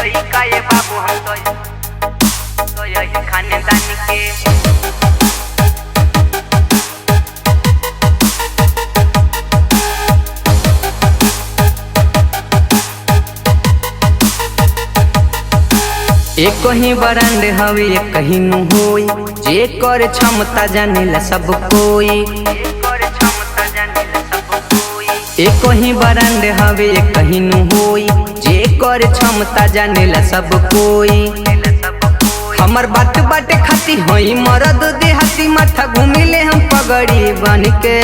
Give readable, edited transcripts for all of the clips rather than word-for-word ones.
लइका ये बाबू हम तो यही खानदान के। एक कहीं ब्रांड हवे एक कहीं नु होई, जे कर क्षमता जानेला सब कोई। एक कहीं ब्रांड हवे एक कहीं नु होई, जे कर क्षमता जानेला सब कोई। हमर बात बाटे खाती होई मरद देहाती, माथा घूमिले हम पगड़ी बन के।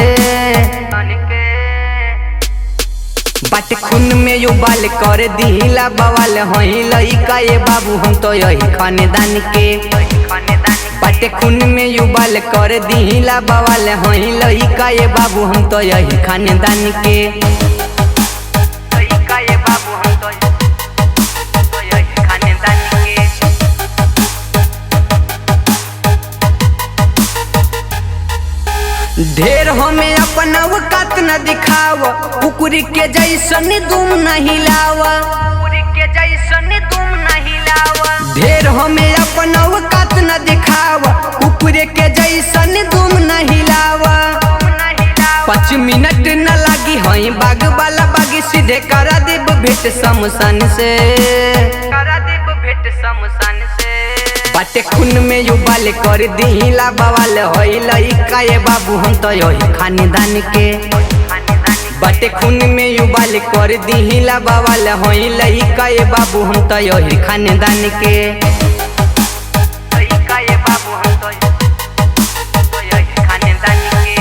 बाटे खून में युबाल कर दिला बवाल होई लइका ये बाबू हम तो यही खानदान के। बाटे खून में युबाल कर दिला बवाल होई लइका ये बाबू हम तो यही खानदान के। लइका ये बाबू हम तो यही खानदान के। ढेर हमें अपना औकात न दिखाव, कुकुर के जैसन दुम नहीं लावा। ढेर हमें अपना औकात न दिखाव, कुकुर के जैसन दुम नहीं लावा। 5 मिनट न लागी हई बाग वाला बागी, सीधे करा देब भेट शमशान से। बाटे खून में युबाल कर दिला बवाल होई लइका ये बाबू हम तो यही खानदान के। बाटे खून में युबाल कर दिला बवाल होई लइका ये बाबू हम तो यही खानदान के। लइका ये बाबू हम तो यही खानदान के।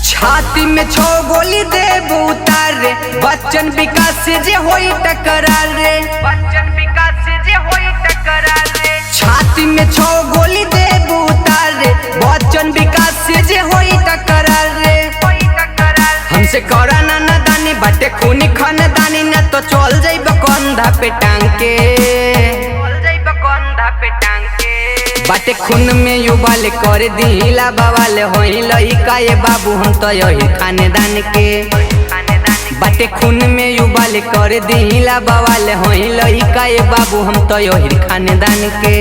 छाती में 6 गोली देब उतार रे, बच्चन विकास से जे होई टकरार रे। छाती में 6 गोली देब उतार रे, बच्चन विकास से जे होई टकरार रे। हमसे करा ना दानी बाटे खूनी खानदानी, न तो चल जाइब कंधा पे टांग के। बाटे खून में युबाल कर दिला बवाल होई लइका ये बाबू हम तो यही खानदान के। बाटे खून में युबाल कर दिला बवाल होई लइका ये बाबू हम तो यही खानदान के।